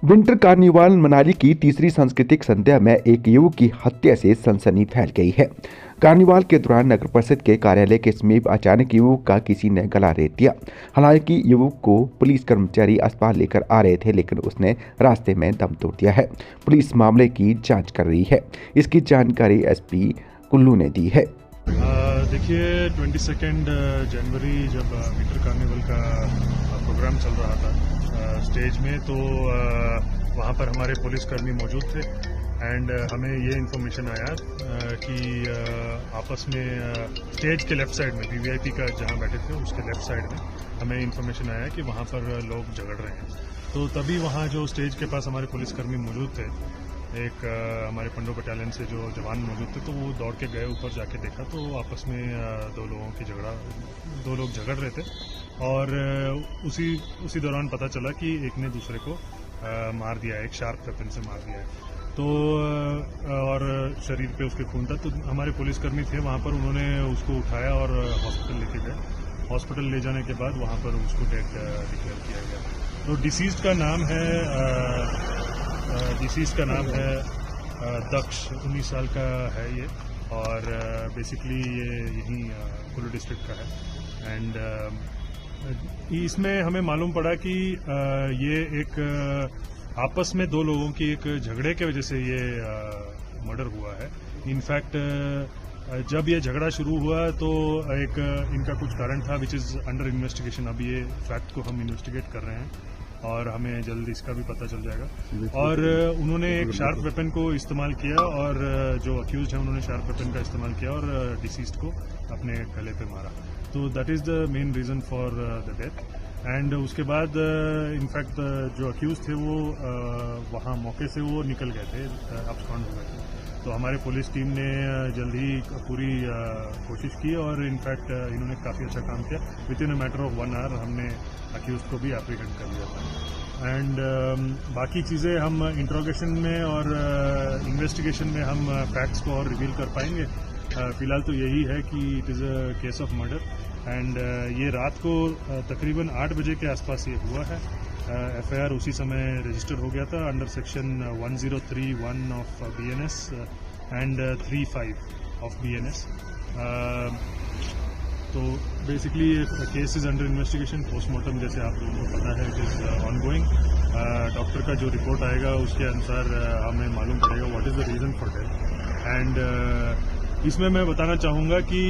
Winter carnival Manali की तीसरी सांस्कृतिक संध्या में एक युवक की हत्या से सनसनी फैल गई है। कार्निवाल के दौरान नगर परिषद के कार्यालय के समीप अचानक युवक का किसी ने गला रेत दिया। हालांकि युवक को पुलिस कर्मचारी अस्पताल लेकर आ रहे थे, लेकिन उसने रास्ते में दम तोड़ दिया है। पुलिस मामले की जांच कर रही है। इसकी जानकारी एसपी कुल्लू ने दी है। देखिए 22 जनवरी जब विंटर कार्निवल का प्रोग्राम चल रहा था स्टेज में, तो वहाँ पर हमारे पुलिसकर्मी मौजूद थे एंड हमें ये इन्फॉर्मेशन आया कि आपस में स्टेज के लेफ्ट साइड में वीवीआईपी का जहाँ बैठे थे उसके लेफ्ट साइड में हमें इन्फॉर्मेशन आया कि वहाँ पर लोग झगड़ रहे हैं। तो तभी वहाँ जो स्टेज के पास हमारे पुलिसकर्मी मौजूद थे, एक हमारे पंडो बटालियन से जो जवान मौजूद थे, तो वो दौड़ के गए, ऊपर जाके देखा तो आपस में दो लोग झगड़ रहे थे और उसी दौरान पता चला कि एक ने दूसरे को मार दिया है, एक शार्प वेपन से मार दिया है। तो और शरीर पे उसके खून था। तो हमारे पुलिसकर्मी थे वहाँ पर, उन्होंने उसको उठाया और हॉस्पिटल लेके गए। हॉस्पिटल ले जाने के बाद वहाँ पर उसको डेड डिक्लेयर किया गया। तो डिसीज का नाम है दक्ष, 19 साल का है ये, और बेसिकली ये यहीं कुल्लू डिस्ट्रिक्ट का है। एंड इसमें हमें मालूम पड़ा कि ये एक आपस में दो लोगों की एक झगड़े के वजह से ये मर्डर हुआ है। इनफैक्ट जब ये झगड़ा शुरू हुआ तो एक इनका कुछ कारण था विच इज़ अंडर इन्वेस्टिगेशन। अभी ये फैक्ट को हम इन्वेस्टिगेट कर रहे हैं और हमें जल्द इसका भी पता चल जाएगा। और उन्होंने एक शार्प वेपन को इस्तेमाल किया और जो अक्यूज्ड हैं उन्होंने शार्प वेपन का इस्तेमाल किया और डिसीज्ड को अपने गले पे मारा। तो that is the main reason for the death. And उसके बाद इनफैक्ट जो अक्यूज थे वो वहाँ मौके से वो निकल गए थे, अब्सकॉन्ड हो गए थे। तो हमारे पुलिस टीम ने जल्द ही पूरी कोशिश की और इनफैक्ट इन्होंने काफ़ी अच्छा काम किया। Within a matter of 1 hour हमने अक्यूज को भी एप्रीहेंड कर लिया था। एंड बाकी चीज़ें हम इंट्रोगेशन में और इन्वेस्टिगेशन में हम फैक्ट्स को और रिवील कर पाएंगे। फिलहाल तो यही है कि it is a case of murder and ये रात को तकरीबन 8 बजे के आसपास ये हुआ है। एफआईआर उसी समय रजिस्टर हो गया था under section 1031 of BNS and 35 of BNS। तो basically case is under investigation. Postmortem जैसे आप लोगों को पता है इट इज़ ऑनगोइंग। डॉक्टर का जो रिपोर्ट आएगा उसके अनुसार हमें मालूम पड़ेगा what is the reason for death. And इसमें मैं बताना चाहूँगा कि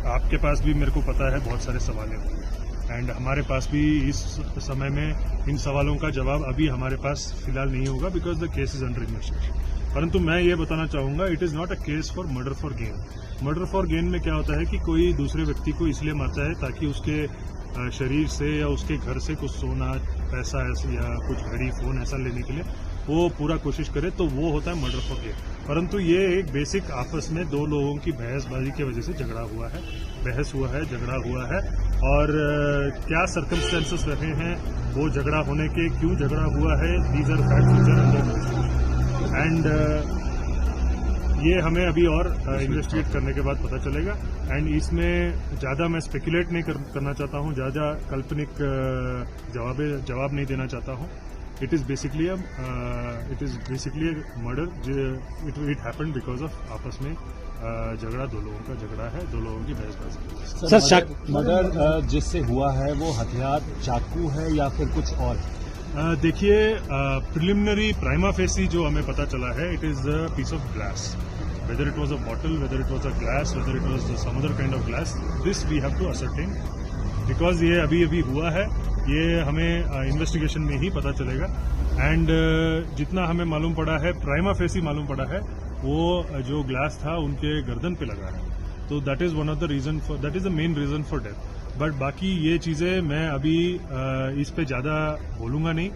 आपके पास भी मेरे को पता है बहुत सारे सवाल हैं एंड हमारे पास भी इस समय में इन सवालों का जवाब अभी हमारे पास फिलहाल नहीं होगा because the case is under investigation. परंतु मैं ये बताना चाहूँगा it is not a case for murder for gain. Murder for gain में क्या होता है कि कोई दूसरे व्यक्ति को इसलिए मारता है ताकि उसके शरीर से या उसके घर से कुछ सोना, पैसा या कुछ घड़ी, फोन ऐसा लेने के लिए वो पूरा कोशिश करे, तो वो होता है मर्डर फॉर गेन। परंतु ये एक बेसिक आपस में दो लोगों की बहसबाजी की वजह से झगड़ा हुआ है, बहस हुआ है, झगड़ा हुआ है। और क्या सर्कमस्टेंसेस रहे हैं वो झगड़ा होने के, क्यों झगड़ा हुआ है, these are facts which are under investigation and ये हमें अभी और इन्वेस्टिगेट करने के बाद पता चलेगा। एंड इसमें ज़्यादा मैं स्पेकुलेट नहीं करना चाहता हूँ, ज़्यादा काल्पनिक जवाब नहीं देना चाहता हूँ। It is basically murder. It happened because of आपस में झगड़ा, दो लोगों का झगड़ा है, दो लोगों की बहसबाजी। सर, मर्डर जिससे हुआ है वो हथियार चाकू है या फिर कुछ और? देखिए प्रिलिमिनरी प्राइमा फेसी जो हमें पता चला है it is a piece of glass. Whether it was a bottle, whether it was a glass, whether it was some other kind of glass, this we have to ascertain because ये अभी हुआ है। ये हमें इन्वेस्टिगेशन में ही पता चलेगा। And जितना हमें मालूम पड़ा है, प्राइमा फेसी मालूम पड़ा है, वो जो ग्लास था उनके गर्दन पे लगा है। तो that is one of the reason for, that is the main reason for death. But बाकी ये चीज़ें मैं अभी इस पे ज़्यादा बोलूँगा नहीं।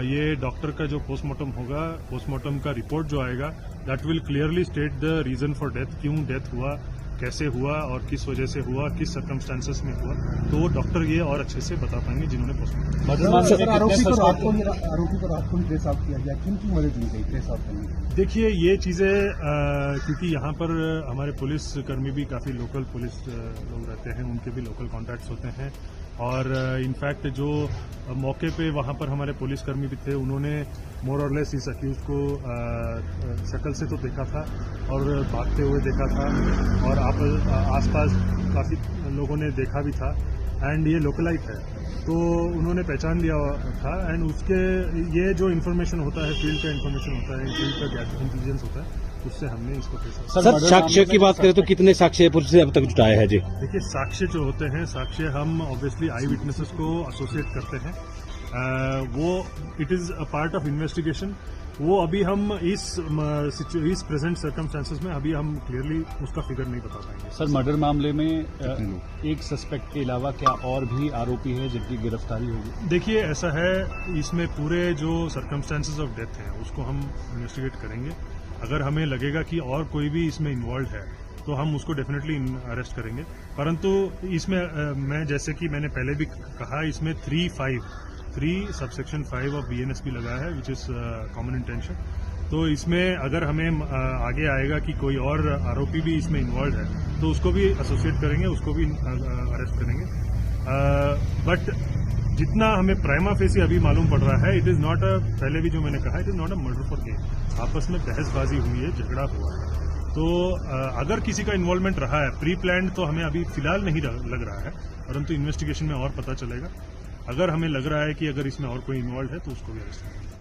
ये डॉक्टर का जो पोस्टमार्टम होगा, पोस्टमार्टम का रिपोर्ट जो आएगा, that will clearly state the reason for death, क्यों डेथ हुआ, कैसे हुआ और किस वजह से हुआ, किस सर्कमस्टेंसेस में हुआ। तो डॉक्टर ये और अच्छे से बता पाएंगे जिन्होंने पोस्टमार्टम। आरोपी पर रात को ट्रेस आउट किया गया, किनकी मदद ली गई ट्रेस आउट करने में? देखिए ये चीज़ें क्योंकि यहाँ पर हमारे पुलिस कर्मी भी काफ़ी लोकल पुलिस लोग रहते हैं, उनके भी लोकल कॉन्टैक्ट्स होते हैं और इनफैक्ट जो मौके पे वहाँ पर हमारे पुलिसकर्मी भी थे, उन्होंने मोर और लेस इस अक्यूज को शक्ल से तो देखा था और भागते हुए देखा था, और आसपास काफ़ी लोगों ने देखा भी था, एंड ये लोकलाइट है तो उन्होंने पहचान लिया था। एंड उसके ये जो इन्फॉर्मेशन होता है, फील्ड का इन्फॉर्मेशन होता है, फील्ड का इंटेलिजेंस होता है, उससे हमने इसको पहचाना। सर साक्ष्य की बात करें तो कितने साक्ष्य पुलिस ने अब तक जुटाए हैं जी? देखिए, साक्ष्य जो होते हैं, साक्ष्य हम ऑब्वियसली आई विटनेसेस को एसोसिएट करते हैं, वो it is a part of investigation. वो अभी हम इस प्रेजेंट सर्कमस्टांसेस में अभी हम क्लियरली उसका फिगर नहीं बता पाएंगे। सर, मर्डर मामले में एक सस्पेक्ट के अलावा क्या और भी आरोपी है जिनकी गिरफ्तारी होगी? देखिए, ऐसा है, इसमें पूरे जो सर्कमस्टांसेस ऑफ डेथ हैं उसको हम इन्वेस्टिगेट करेंगे। अगर हमें लगेगा कि और कोई भी इसमें इन्वॉल्व है तो हम उसको डेफिनेटली अरेस्ट करेंगे। परंतु इसमें मैं जैसे कि मैंने पहले भी कहा, इसमें 3 सबसेक्शन 5 ऑफ BNSP लगा है, विच इज कॉमन इंटेंशन। तो इसमें अगर हमें आगे आएगा कि कोई और आरोपी भी इसमें इन्वॉल्व है तो उसको भी एसोसिएट करेंगे, उसको भी अरेस्ट करेंगे। बट जितना हमें प्राइमा फेसी अभी मालूम पड़ रहा है, इट इज नॉट पहले भी जो मैंने कहा, it is not a murder for game. आपस में बहसबाजी हुई है, झगड़ा हुआ है। तो अगर किसी का इन्वॉल्वमेंट रहा है प्री प्लान्ड, तो हमें अभी फिलहाल नहीं लग रहा है, परंतु इन्वेस्टिगेशन में और पता चलेगा। अगर हमें लग रहा है कि अगर इसमें और कोई इन्वॉल्व है तो उसको भी अरेस्ट करेंगे।